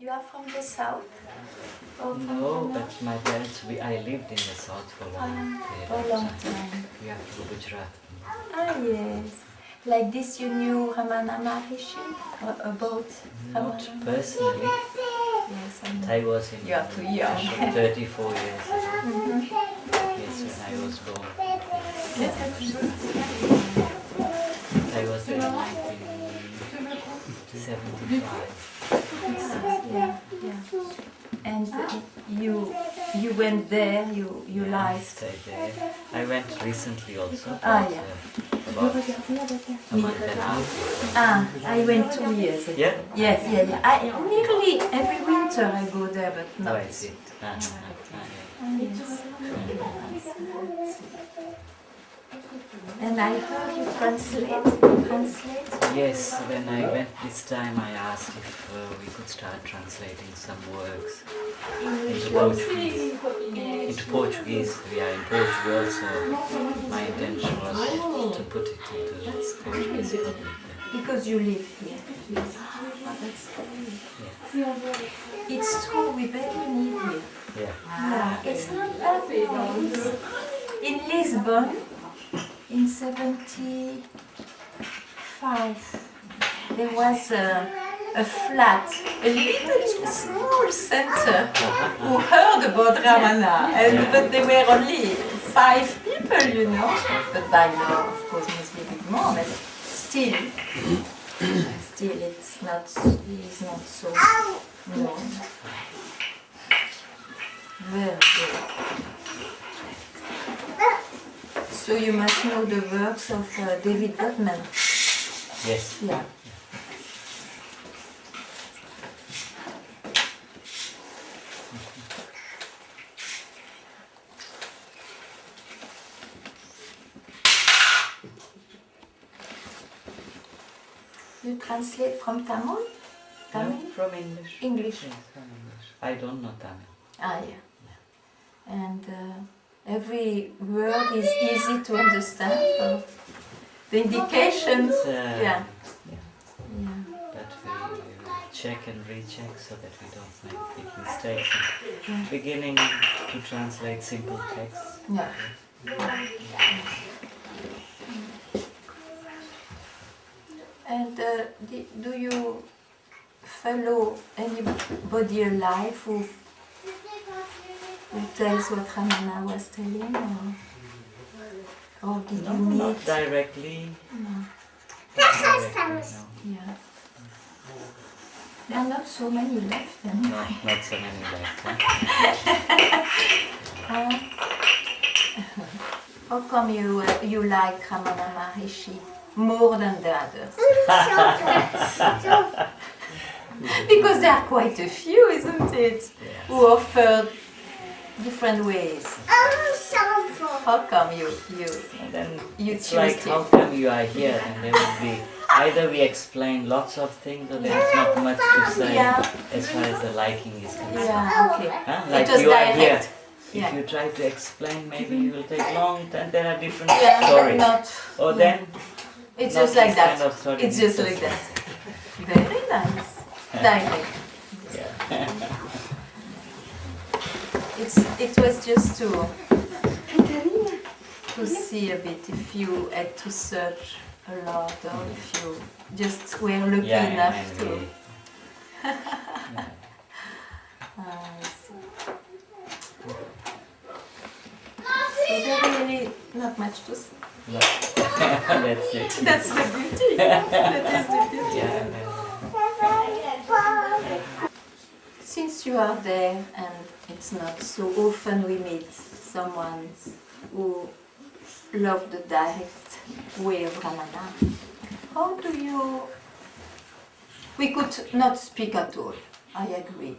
You are from the south? Or from No, the but north? my parents, I lived in the south for a long period For a of long time. time. Yeah, to Gujarat. Ah, yes. Like this you knew Ramana Maharishi? About Not Ramana? personally, Yes, I but know. I was in You are too young. 34 years ago. Mhm. Yes, when I was born. Yes. I was there in 1975. Yeah, yeah. And you went there, you Yeah, I liked. stayed there. I went recently also. Ah, but, yeah. about a month and a half. Ah, I went 2 years ago. Yeah? Yes, yeah, yeah. Nearly every winter I go there, but Oh, not. I see. Yeah. Yes. And I heard you translate. Yes, when I went this time, I asked if we could start translating some works into Portuguese. Into Portuguese, we are in Portugal, so my intention was to put it into Portuguese public. Because you live here. Yes. Oh, that's great. Yeah. It's true, we very need here. Yeah. Yeah, it's not that long. In Lisbon, in 75, there was a flat, a little small center who heard about Ramana, but there were only 5 people, you know. But by now, of course, must be a bit more, but still it's not so known. Very good. So you must know the works of David Gottman. Yes. Yeah. You translate from Tamil? Tamil? No, from English. English. Yes, from English. I don't know Tamil. Ah, yeah. And every word is easy to understand. So the indications, Yeah. yeah. That we check and recheck so that we don't make big mistakes. Beginning to translate simple texts. Yeah. And do you follow anybody alive who tells what Ramana was telling? Or did you meet? Not directly. No. Directly, no. Yeah. There are not so many left anyway. No, not so many left. Huh? How come you like Ramana Maharishi more than the others? Because there are quite a few, isn't it? Yes. Who offer different ways. How come you And then You it's choose like, him. how come you are here? And there would be, either we explain lots of things or there is not much to say Yeah. as far as the liking is concerned. Yeah, okay. Huh? It Like was you are here. direct. If Yeah. you try to explain, maybe you will take long time. There are different Yeah, stories. not. Or yeah. then, It's not just like this that. kind of story, It's just it's like just that. Very nice. Direct. yeah. It was just to see a bit if you had to search a lot or if you just were lucky Yeah, enough and to. we- yeah. I see. So there really not much to say. No. That's it. That's the beauty. That is the beauty. Yeah. Since you are there and it's not so often we meet someone who loves the direct way of Ramana, how do you... We could not speak at all, I agree,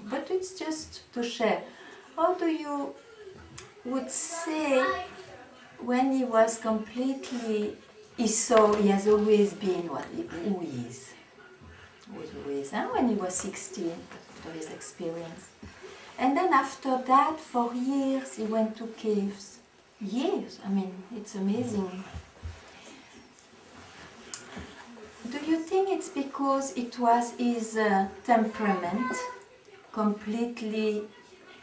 but it's just to share. How do you would say when he was completely... He has always been who he is. Was always, when he was 16, after his experience. And then after that, for years, he went to caves. Years, I mean, it's amazing. Do you think it's because it was his temperament, completely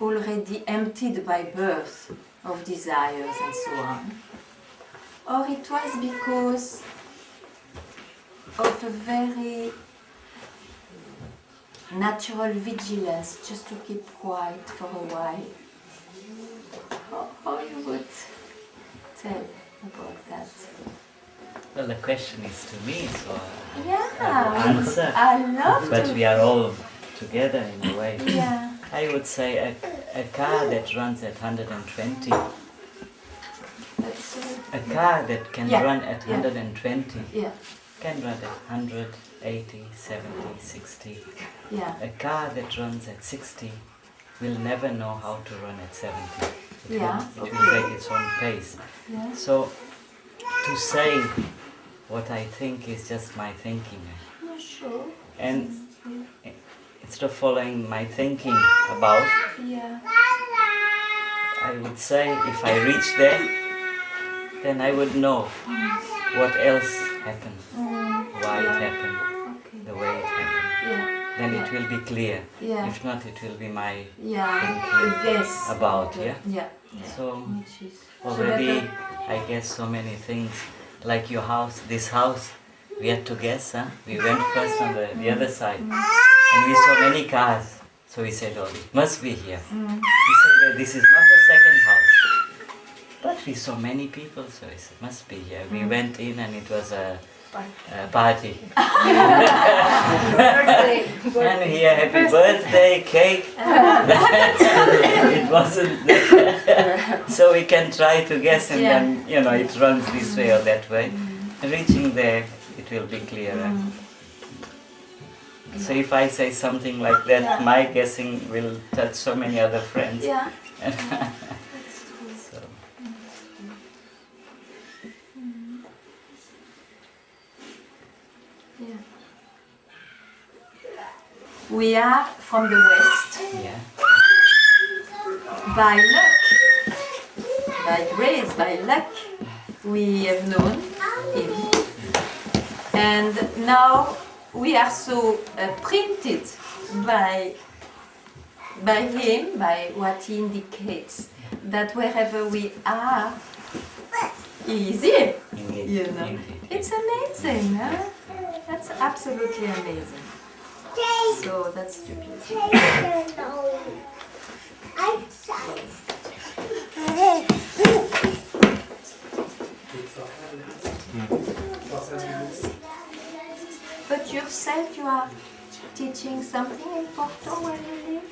already emptied by birth of desires and so on. Or it was because of a very natural vigilance, just to keep quiet for a while. How you would tell about that? Well, the question is to me, so I Yeah, will answer. I love But to. we are all together in a way. Yeah, I would say a car that runs at 120. that's A car that can Yeah, run at yeah. 120 yeah, can run at 100, 80, 70, 60. yeah, A car that runs at 60 will never know how to run at 70. Yeah, It will okay. take its own pace. yeah. So to say what I think is just my thinking. Yeah, sure. And instead of following my thinking about, Yeah, I would say if I reach there, then I would know what else happened, why it happened, okay. the way it happened. Yeah, Then yeah. it will be clear. Yeah. If not, it will be my Yeah, thinking yes. about, yeah? Yeah. So Which is already I guess so many things, like your house, this house, we had to guess, huh? We went first on the other side and we saw many cars. So we said, oh, it must be here. We said that this is not the second house. But we saw many people, so we said, must be here. We went in and it was a party. And here, happy birthday, cake. It wasn't there. So we can try to guess and then, it runs this way or that way. Reaching there, it will be clearer. So if I say something like that, my guessing will touch so many other friends. Yeah. So. Yeah. We are from the West. Yeah. By luck, by grace, by luck, we have known him. And now we are so printed by him, by what he indicates, that wherever we are, he is here. Indeed. You know, Indeed. it's amazing, huh? That's absolutely amazing. So that's stupid. But yourself, you are teaching something in Porto where you live?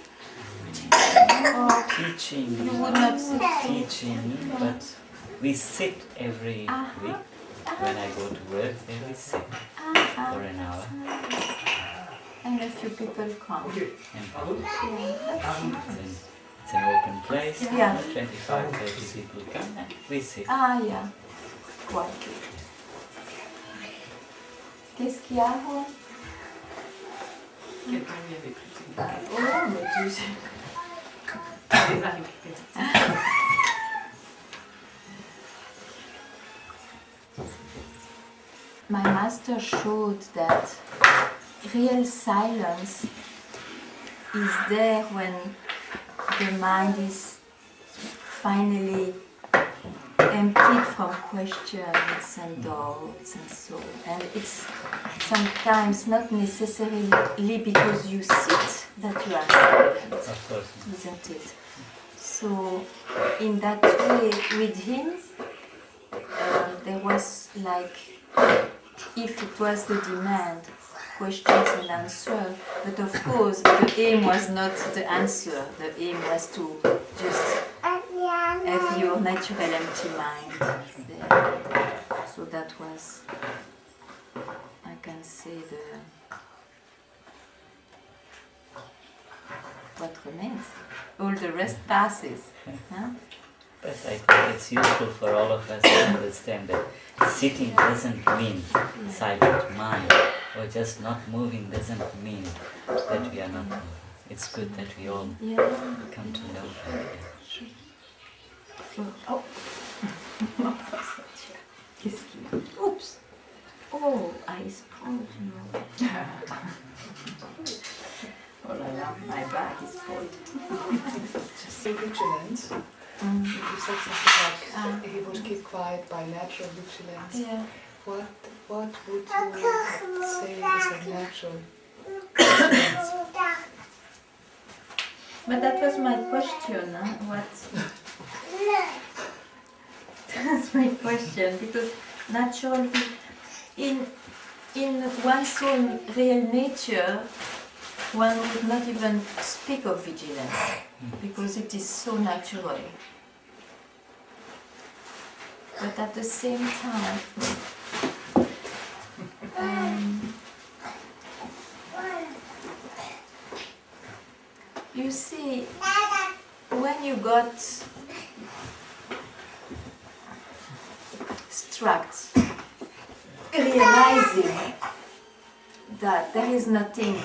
Or Teaching. you would not sit? Teaching, but we sit every week. When I go to work, there we sit for an hour. And a few people come. And Yeah, that's nice. it's an open place. Yeah. 25, 30 people come and we sit. Ah, yeah. Quite good. Qu'est-ce qu'il y a, Juan? Quelqu'un vient avec lui. Oh, mon Dieu. Les arrivées. My master showed that real silence is there when the mind is finally emptied from questions and doubts and so. And it's sometimes not necessarily because you sit that you are silent, Of course. isn't it? So in that way with him, there was like, if it was the demand, questions and answers, but of course the aim was not the answer, the aim was to just have your natural empty mind there. So that was, I can say, what remains. All the rest passes. Huh? But I think it's useful for all of us to understand that sitting doesn't mean silent mind, or just not moving doesn't mean that we are not moving. It's good that we all Yeah. come to know that. Oh. Qu'est-ce qu'il y a? Oups. Oh, I sprung, you know. told. Just so vigilant. You said something like he would keep quiet by natural vigilance. Yeah. What would you say is a natural vigilance? But that was my question. Huh? What? That's my question, because natural, in one's own real nature, one would not even speak of vigilance, because it is so natural. But at the same time, you see, when you got struck, realizing that there is nothing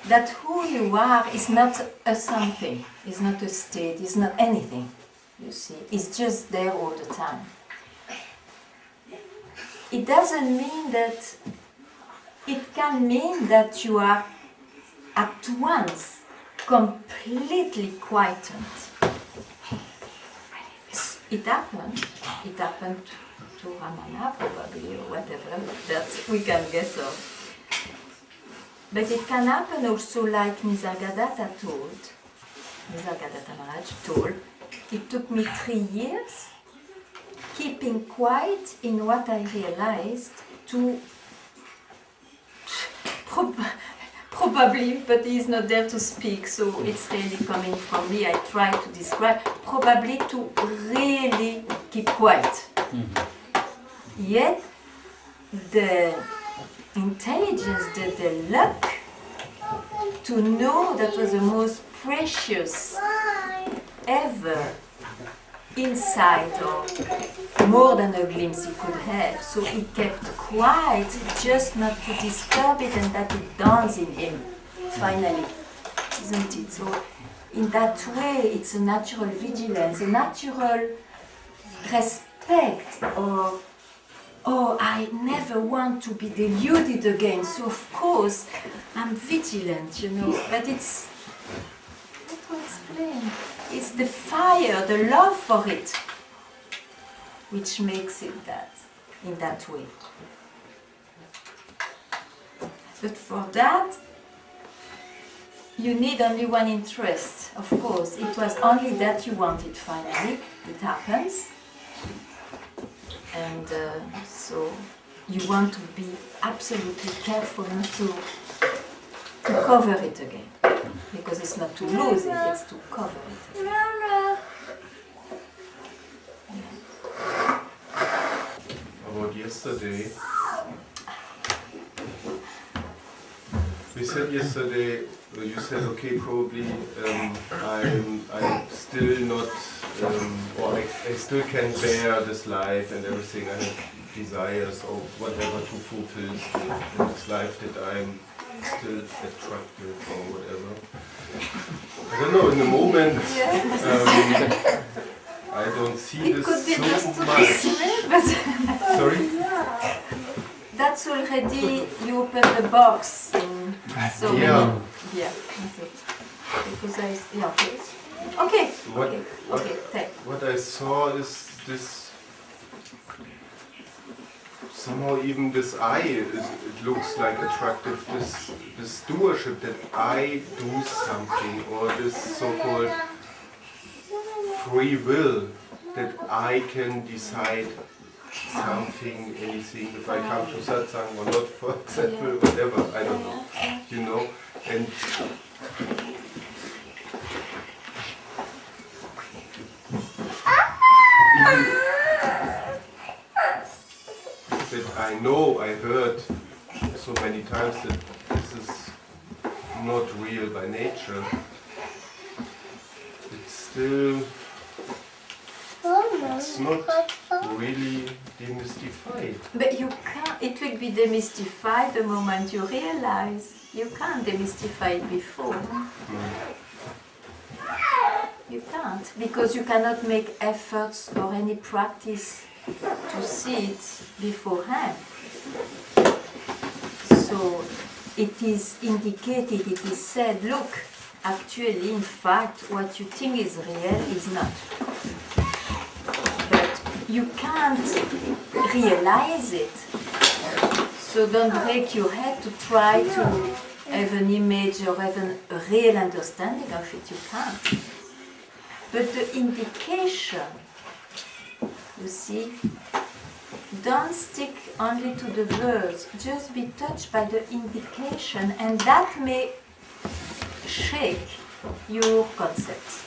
that who you are is not a something, is not a state, is not anything, you see, it's just there all the time. It doesn't mean that, it can mean that you are at once completely quietened. It happened to Ramana probably, or whatever, that we can guess of. But it can happen also like Nisargadatta Maharaj told, it took me 3 years keeping quiet in what I realized to probably, but he's not there to speak, so it's really coming from me. I try to describe, probably to really keep quiet. Yet the intelligence, the luck to know that was the most precious ever insight, or more than a glimpse he could have. So he kept quiet, just not to disturb it, and that it dawns in him, finally, isn't it? So in that way, it's a natural vigilance, a natural respect, or oh, I never want to be deluded again, so of course I'm vigilant, you know, but it's, how to explain, it's the fire, the love for it, which makes it that, in that way. But for that, you need only one interest, of course. It was only that you wanted finally, it happens. And so you want to be absolutely careful not to cover it again, because it's not to lose it, it's to cover it again. About yesterday, we said yesterday, you said, okay, probably I'm still not, or I still can bear this life and everything. I have desires or whatever to fulfill in this life, that I'm still attractive or whatever. I don't know, in the moment, I don't see it this could be so just to much. dismiss, but Sorry? that's already, you open the box. So Yeah. Yeah, that's it. Because okay. Okay, take. What I saw is this, somehow even this it looks like attractive, this doership, that I do something, or this so-called free will, that I can decide something, anything, if I come to satsang or not, for example, whatever, I don't know, you know, and that I know, I heard so many times that this is not real by nature. It's still, it's not really demystified. But you can't, it will be demystified the moment you realize. You can't demystify it before. You can't, because you cannot make efforts or any practice to see it beforehand. So it is indicated, it is said, look, actually, in fact, what you think is real is not. But you can't realize it. So don't break your head to try to have an image or have a real understanding of it. You can't. But the indication, you see, don't stick only to the words, just be touched by the indication, and that may shake your concepts.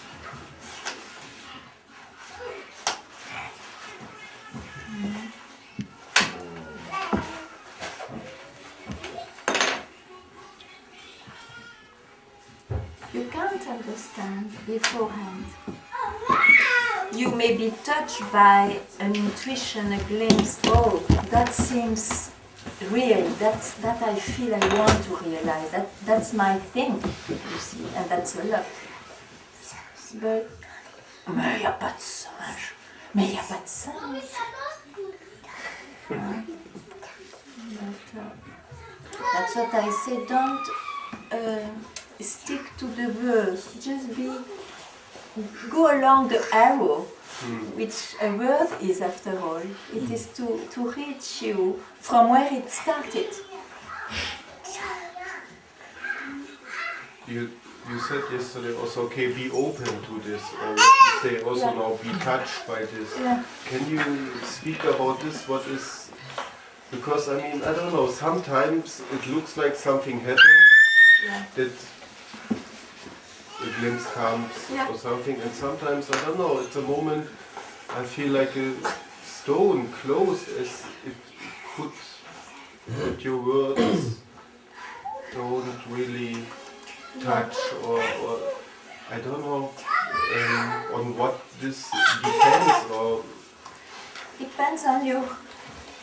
You can't understand beforehand. You may be touched by an intuition, a glimpse. Oh, that seems real. That I feel I want to realize. That's my thing, you see, and that's a lot. But mais il n'y a pas de singe. Mais il n'y a pas de singe. That's what I say. Don't stick to the words. Just go along the arrow, which a word is after all. It is to reach you from where it started. You said yesterday also, okay, be open to this, or you say also now, be touched by this. Yeah. Can you speak about this? What is, because I mean, I don't know, sometimes it looks like something happened, that a glimpse comes or something, and sometimes, I don't know, it's a moment I feel like a stone closed as it could, but your words don't really touch, or I don't know on what this depends, or Depends on your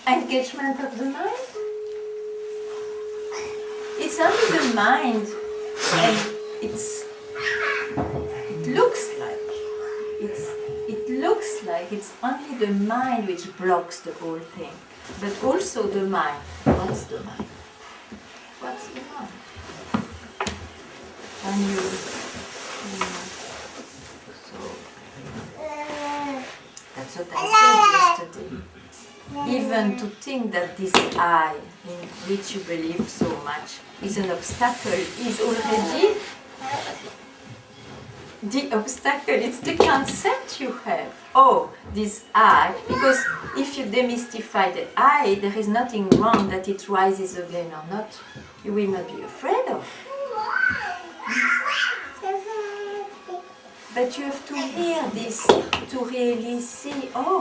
engagement of the mind. It's only the mind, and it looks like it's only the mind which blocks the whole thing, but also the mind. What's the mind? What's the mind? When that's what I said yesterday. Even to think that this I, in which you believe so much, is an obstacle, is already the obstacle. It's the concept you have. Oh, this I, because if you demystify the I, there is nothing wrong that it rises again or not. You will not be afraid of. But you have to hear this to really see, oh,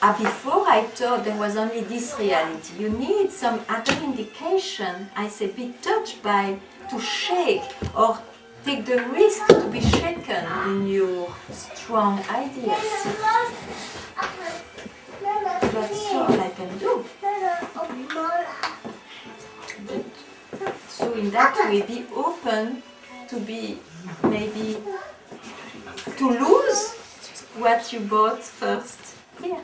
before I thought there was only this reality. You need some other indication. I say be touched by, to shake, or take the risk to be shaken in your strong ideas. That's all I can do. So in that way, be open to be, maybe, to lose what you bought first. Here.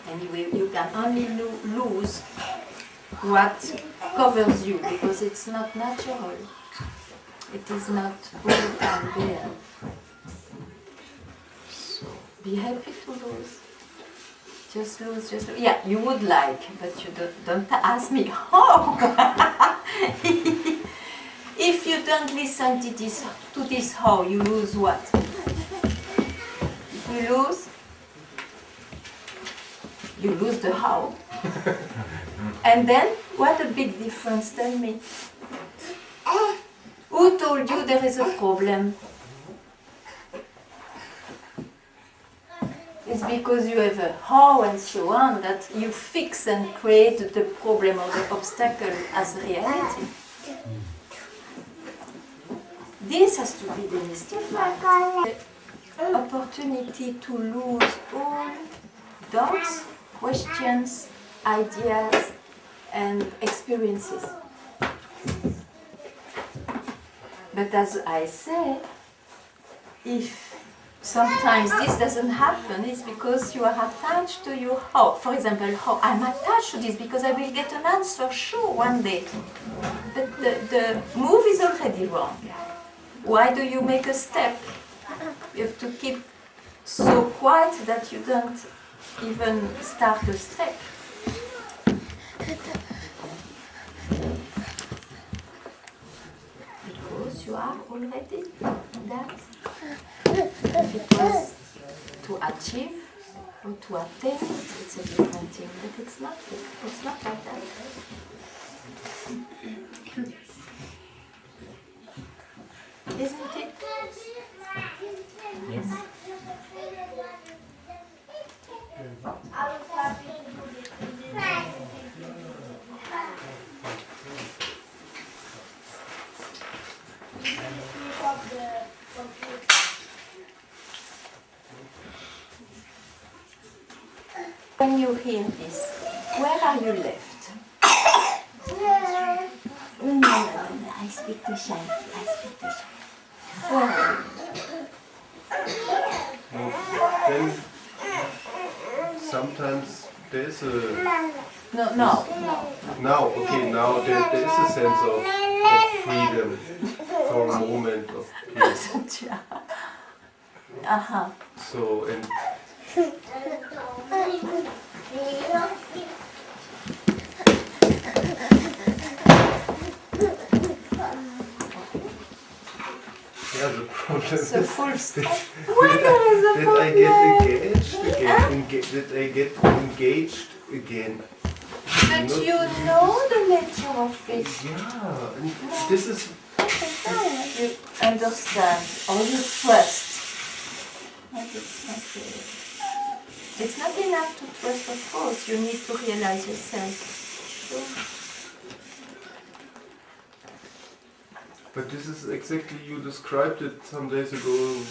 Anyway, you can only lose what covers you, because it's not natural. It is not all the time there. So be happy to lose. Just lose, just lose. Yeah, you would like, but you don't ask me how. If you don't listen to this how, you lose what? You lose the how. And then, what a big difference, tell me. Who told you there is a problem? It's because you have a how and so on that you fix and create the problem or the obstacle as reality. This has to be demystified. The opportunity to lose all doubts, questions, ideas, and experiences. But as I say, if sometimes this doesn't happen, it's because you are attached to your hope. For example, I'm attached to this because I will get an answer, sure, one day. But the move is already wrong. Why do you make a step? You have to keep so quiet that you don't even start a step. Because you are already that. If it was to achieve or to attain it, it's a different thing. But it's not like that. Isn't it? Yes. When you hear this, where are you left? No, I speak to Shanti. Where are you? Then sometimes there's a No. now there is a sense of freedom for a moment of peace. Uh-huh. So and yeah, the problem is So full that I get engaged again. But you know the nature of it. Yeah, and this is You understand or you trust. But it's not enough to trust, of course. You need to realize yourself. Sure. But this is exactly, you described it some days ago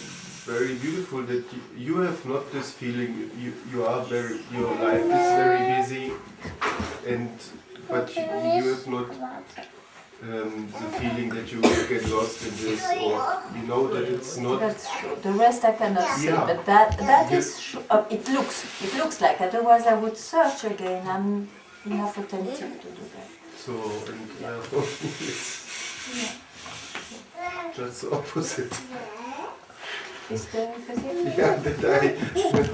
very beautiful, that you have not this feeling, you are very, your life is very busy, but you have not the feeling that you will get lost in this, or you know that it's not. That's true. The rest I cannot see, Yeah. but that is true. It looks like. Otherwise, I would search again. I'm enough attentive to do that. So, and for me it's just the opposite. Is the opposite? Yeah, that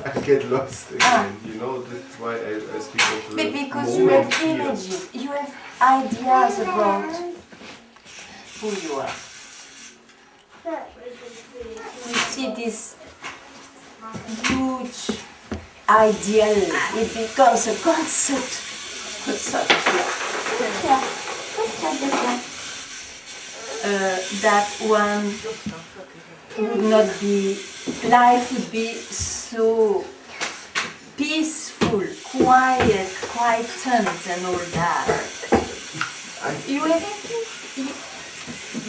I get lost again. You know, that's why I speak of the Because you have moment here. images, you have ideas about who you are. You see this huge ideal, it becomes a concept. That one would not be, life would be so peaceful, quiet, quietened and all that.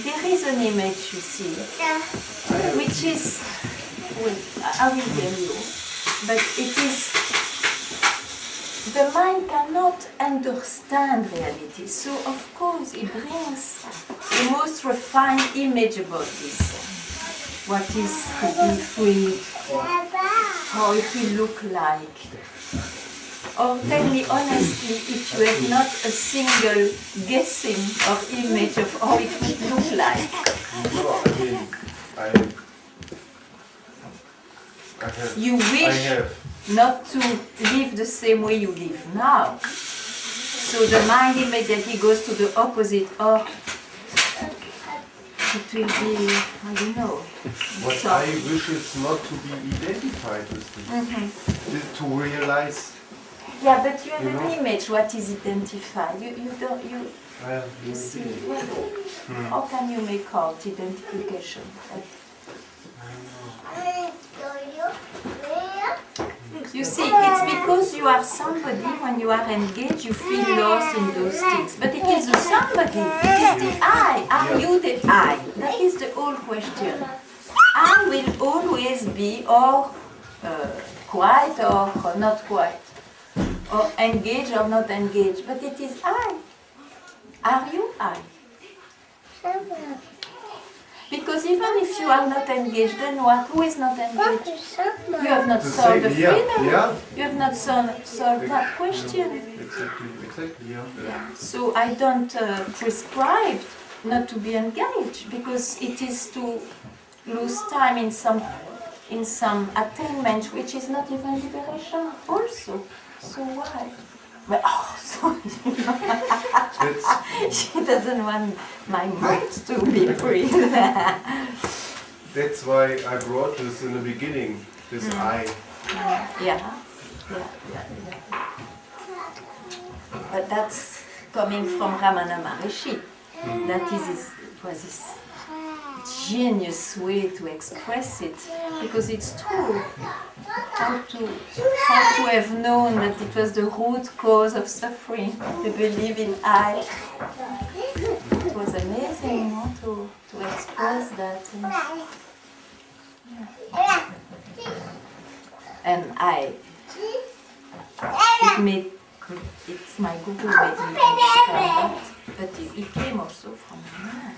There is an image, you see, which is, wait, I will tell you, but it is, the mind cannot understand reality, so of course it brings the most refined image about this. What is to be free, how it will look like. Or tell me honestly if you have not a single guessing or image of how it would look like. No, I have. You wish not to live the same way you live now. So the mind immediately goes to the opposite, or it will be, I don't know. What So, I wish is not to be identified with this. Is to realize. yeah, but you have You an know? image what is identified. You don't, you see, well, how can you make out identification? You see, it's because you are somebody, when you are engaged, you feel lost in those things. But it is the somebody, it is the I. Are you the I? That is the whole question. I will always be or quiet or not quiet, or engaged or not engaged, but it is I. Are you I? Because even if you are not engaged, then what? Who is not engaged? You have not To solved say, the yeah, freedom. yeah. You have not solved that question. Exactly, yeah. Yeah. So I don't prescribe not to be engaged, because it is to lose time in some attainment which is not even liberation also. So why? But sorry. She doesn't want my mind to be free. That's why I brought this in the beginning, this I. Yeah. But that's coming from Ramana Maharishi. That was his genius way to express it, because it's true. How to have known that it was the root cause of suffering, to believe in I. It was amazing, to express that. And it's my Google made me understand that, but it came also from Ramana.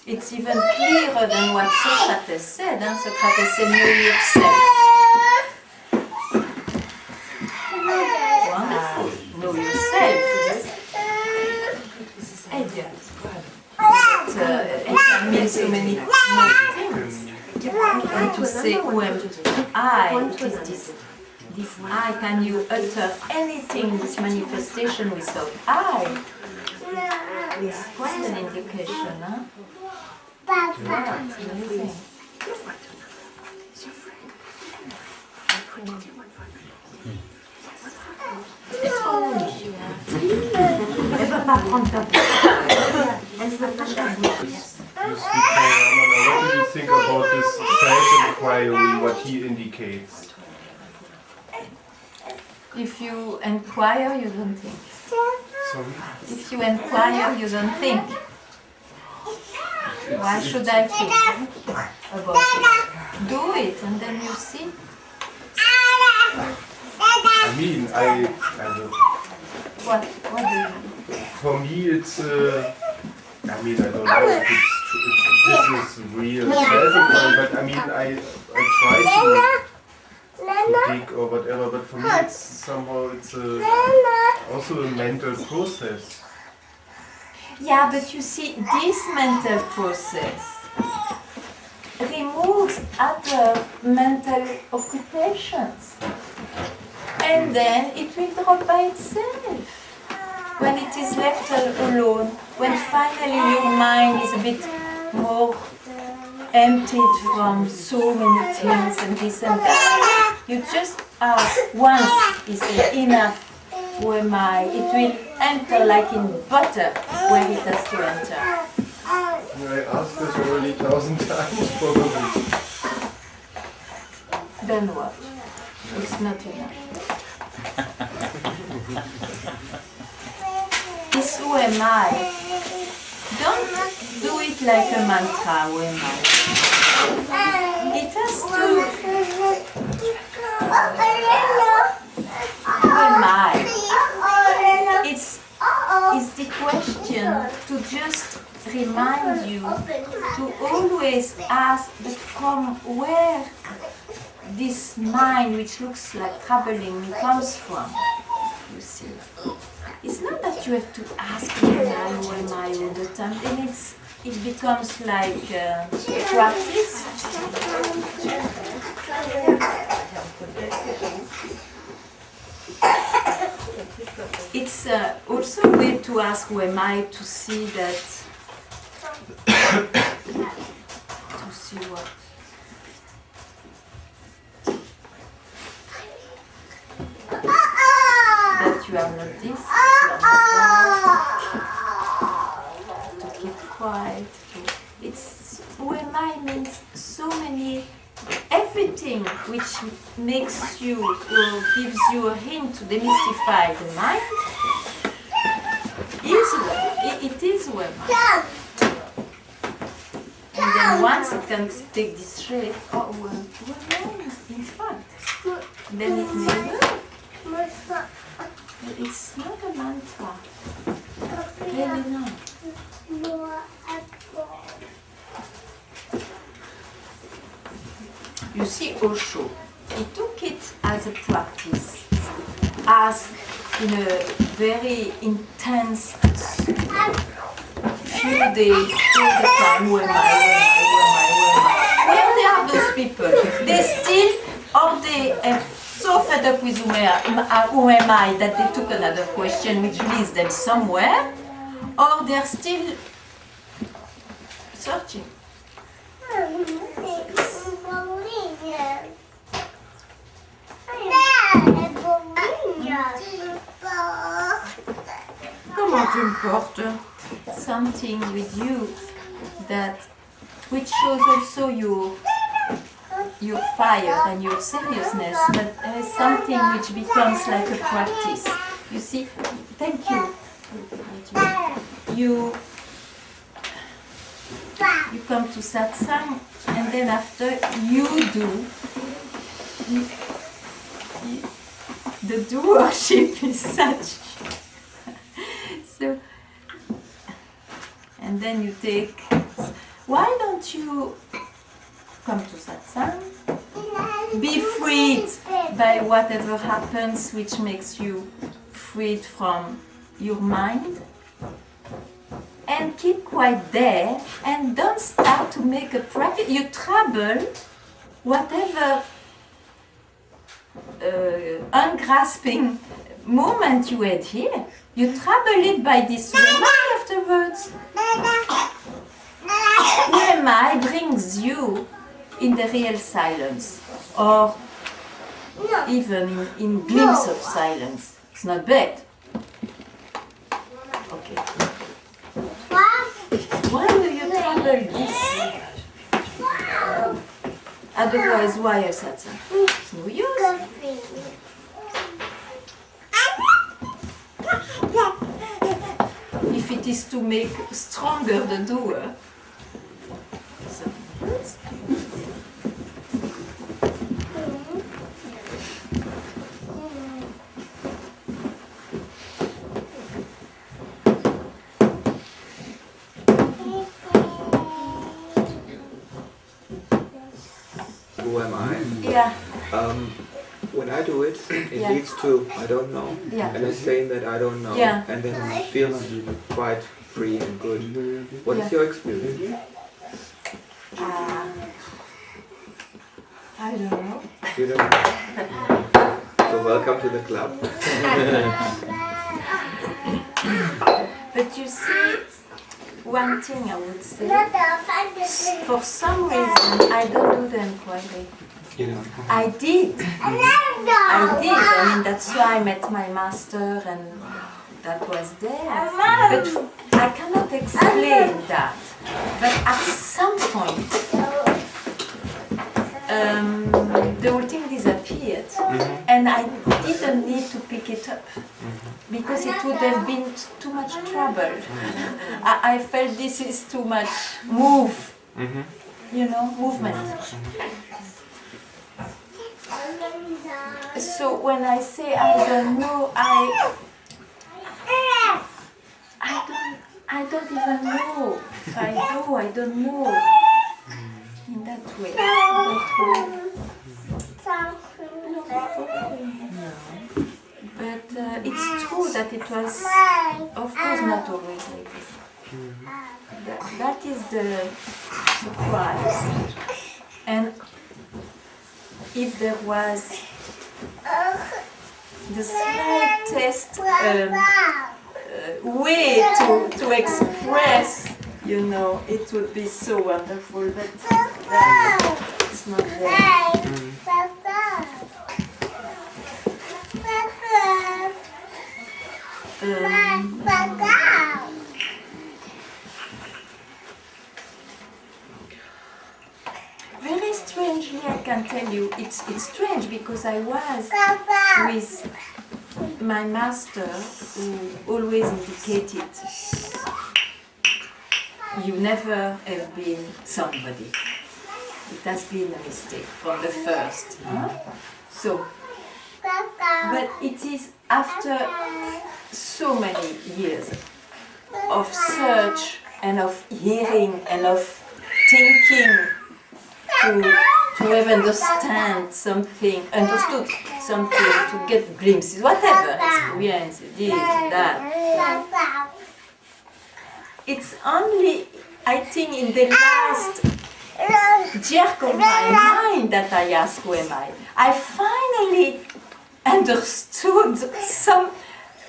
It's even clearer than what Socrates said. Socrates said, know yourself. Wonderful. Know yourself. It can mean so many things. And to say, who am I? It is this I. Can you utter anything, this manifestation without I? It's quite an indication, huh? Yeah, it's amazing. Elle va pas prendre ta place. Elle va pas ta place. You speak for Ramana. What do you think about this self-inquiry, what he indicates? If you inquire, you don't think. Sorry? If you inquire, you don't think. Why should I think about it? Do it, and then you see. I mean, What do you mean? for me it's, I mean, I don't know if this is real self-inquiry, but I mean, I try to dig or whatever, but for me it's somehow, also a mental process. Yeah, but you see, this mental process removes other mental occupations. And then it will drop by itself. When it is left alone, when finally your mind is a bit more emptied from so many things and this and that, you just ask once, is it enough? Who am I? It will enter like in butter where it has to enter. I asked this already 1,000 times probably. Then what? It's not enough. This who am I? Don't do it like a mantra, who am I? It has to... Who am I? It's the question to just remind you to always ask, but from where this mind, which looks like troubling, comes from, you see. It's not that you have to ask who am I all the time, then it becomes like practice. It's also a way to ask who am I, to see that, to see what? That you are not this, you are not that, to keep quiet. It's, who am I means so many, everything which makes you or gives you a hint to demystify the mind it is who am I. And then once it can take this shape, who am I in fact? then it means it's not a mantra. Really not. You see, Osho, he took it as a practice. Ask in a very intense few days, all the time, who am I? Where are those people? They still, or they are so fed up with who am I that they took another question which leads them somewhere, or they're still searching. Comment tu me portes? Something with you that, which shows also your fire and your seriousness, but there is something which becomes like a practice. You see, thank you. You come to satsang, and then after you do, the doership is such. So, and then you take, why don't you come to satsang, be freed by whatever happens which makes you freed from your mind, and keep quiet there, and don't start to make a practice. You trouble whatever ungrasping moment you had here. You trouble it by this who am I afterwards. Who am I brings you in the real silence, or even in glimpse of silence. It's not bad. Okay. Why do you trouble this? Otherwise, why a satsang? It's no use. If it is to make stronger the doer. So, who am I? yeah. When I do it, it Yeah. leads to I don't know, Yeah. and I stay in that I don't know, Yeah. and then it feels quite free and good. What is Yeah. your experience? I don't know. You don't know? So welcome to the club. But you see, one thing I would say, for some reason I don't do them quietly. You know. I did. I mean, that's why I met my master and that was there. But I cannot explain that. But at some point, the whole thing disappeared. And I didn't need to pick it up. Because it would have been too much trouble. I felt this is too much movement. So when I say I don't know, I don't even know. If I do, I don't know. In that way. But it's true that it was, of course, not always like this. That is the surprise. And if there was the slightest way to express, it would be so wonderful, but it's not there. Very strangely, I can tell you, it's strange because I was with my master who always indicated you never have been somebody. It has been a mistake from the first. So but it is after so many years of search and of hearing and of thinking to have understood something, to get glimpses, whatever experience you did, that. It's only, I think, in the last jerk of my mind that I ask who am I. I finally understood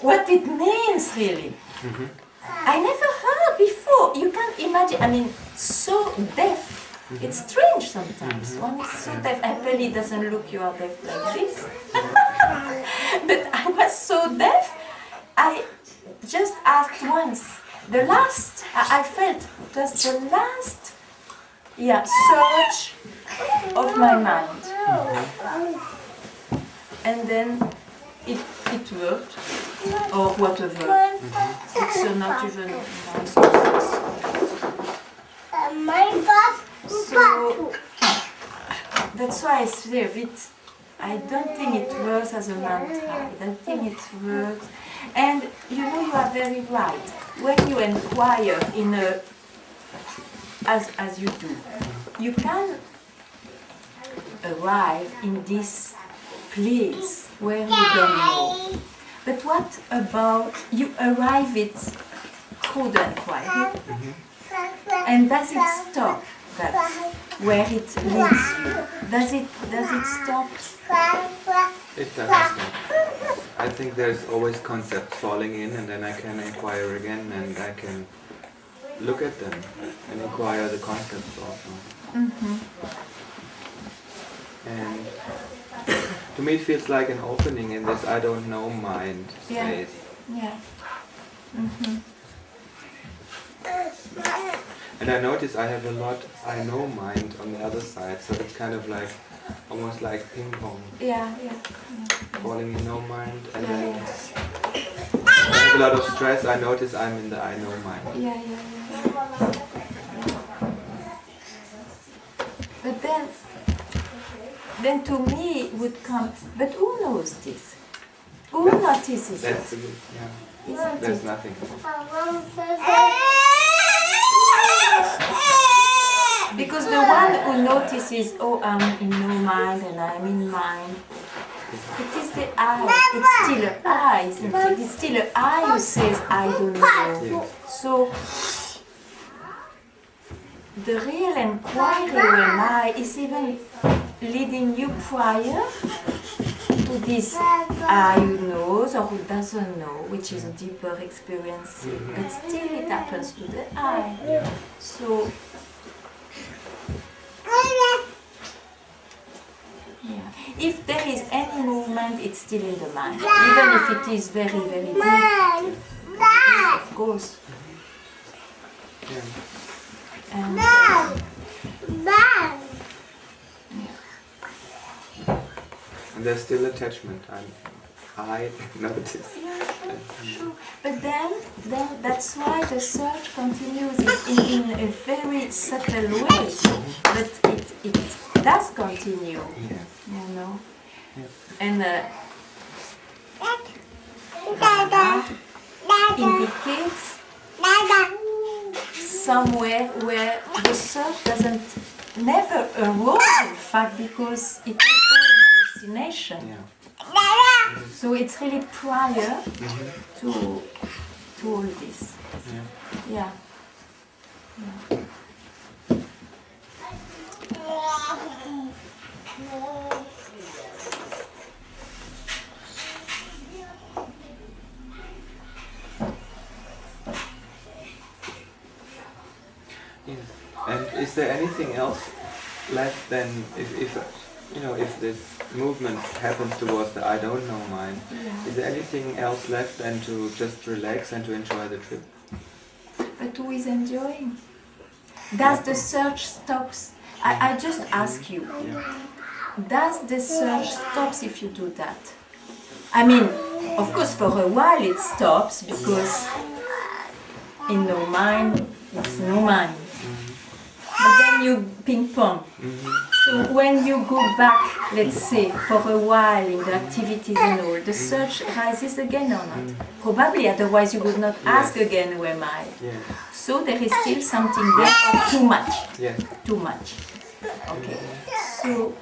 what it means really. Mm-hmm. I never heard before. You can't imagine. I mean, so deaf. It's strange sometimes. One is so deaf. Apparently it doesn't look you are deaf like this. But I was so deaf. I just asked once. The last, I felt just the last, search of my mind. And then it worked, or whatever. It's not even so that's why I say a bit, I don't think it works as a mantra. I don't think it works. And you are very right. When you inquire in a, as you do, you can arrive in this place where you don't know. But what about you arrive it through the inquiry? And does it stop that where it leads you? Does it stop? It doesn't stop. I think there's always concepts falling in, and then I can inquire again, and I can look at them and inquire the concepts also. Mm-hmm. And to me it feels like an opening in this I don't know mind space. Yeah. Mm-hmm. And I notice I have a lot I know mind on the other side, so it's kind of like, almost like ping pong. Yeah. Falling in no mind, and then when I have a lot of stress, I notice I'm in the I know mind. Yeah. But then to me would come, but who knows this? Who notices That's it? Isn't there's it? nothing. Because the one who notices, oh, I'm in no mind and I'm in mind, it is the I. It's still an I, isn't it? It's still an I who says, I don't know. Yes. So the real inquiry where I is even leading you prior to this I who knows or who doesn't know, which is a deeper experience, but still it happens to the I. So, if there is any movement, it's still in the mind, even if it is very, very deep, of course. And, And there's still attachment. I notice. Sure. But then that's why the search continues in a very subtle way. But it does continue, you know. And indicates somewhere where the search never arose, in fact, because it is all an hallucination. So it's really prior to all this. Yeah. Yes. And is there anything else left then, if this movement happens towards the I don't know mind, is there anything else left than to just relax and to enjoy the trip? But who is enjoying? Does the search stops? I just ask you, does the search stops if you do that? I mean, of course for a while it stops because in no mind, it's no mind. but then you ping pong. So when you go back, let's say, for a while in the activities and all, the search rises again or not? Probably, otherwise you would not ask again, who am I? Yes. So there is still something there, or too much. Yes. Too much. Okay. So.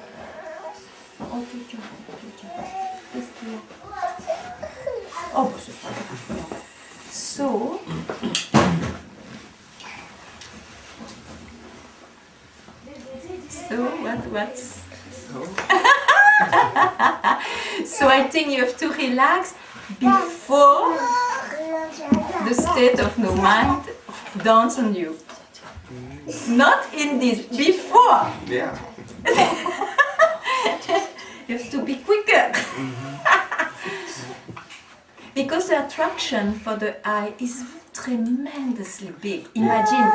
Oh, so. So what's so I think you have to relax before the state of no mind dawns on you. Not in this, before. Yeah. You have to be quicker. Because the attraction for the I is tremendously big. Imagine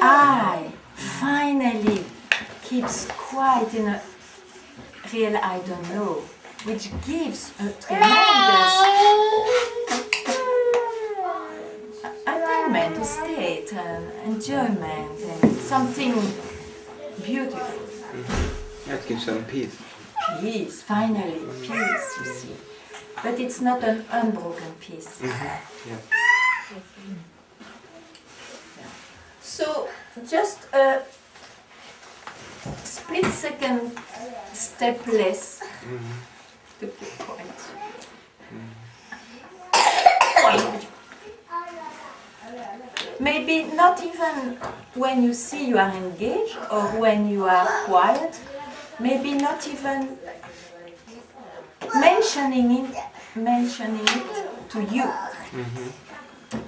I finally keeps quiet in a real I don't know, which gives a tremendous attainment, a state, enjoyment, and something beautiful. That gives some peace. Peace, finally, peace, you see. But it's not an unbroken peace. Yeah. So, just a split second step less to keep quiet. Maybe not even when you see you are engaged or when you are quiet, maybe not even mentioning it to you.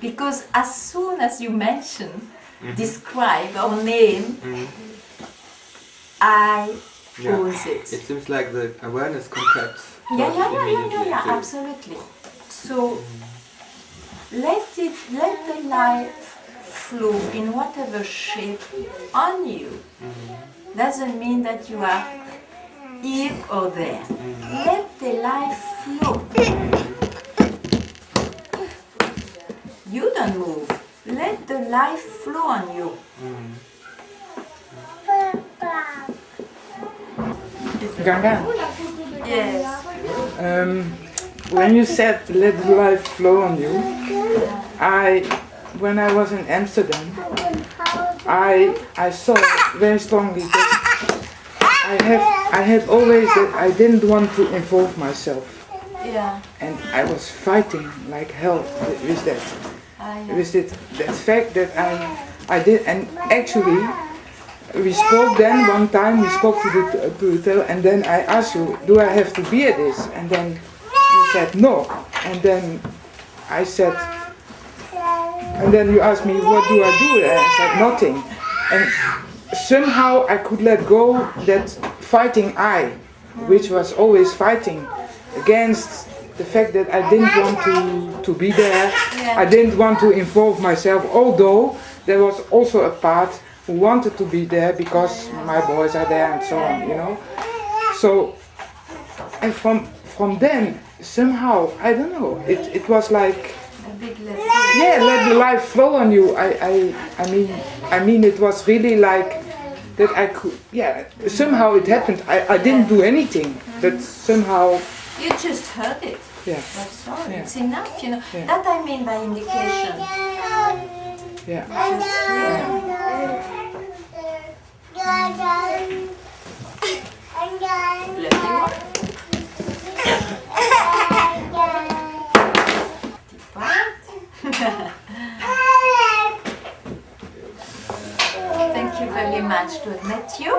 Because as soon as you mention, describe or name, I owns it. It seems like the awareness contracts. Yeah, absolutely. So let the life flow in whatever shape on you. Doesn't mean that you are here or there. Let the life flow. You don't move. Let the life flow on you. Ganga, Yes. when you said let the life flow on you, when I was in Amsterdam, I saw very strongly that I had always that I didn't want to involve myself. Yeah. And I was fighting like hell with that. With it, that fact that I did, and actually we spoke then one time, we spoke to the hotel, and then I asked you, do I have to be at this? And then you said no. And then I said, and then you asked me, what do I do? And I said nothing. And somehow I could let go that fighting I, which was always fighting against the fact that I didn't want to be there. Yeah. I didn't want to involve myself, although there was also a part who wanted to be there because my boys are there and so on, you know. So, and from then, somehow, I don't know, it was like, A big let yeah, let the life flow on you. I mean, it was really like that I could, yeah, somehow it happened. I didn't do anything, but somehow. You just heard it. Yeah. That's all. Yeah. It's enough, you know. Yeah. That I mean by indication. Yeah. Thank you very much to have met you.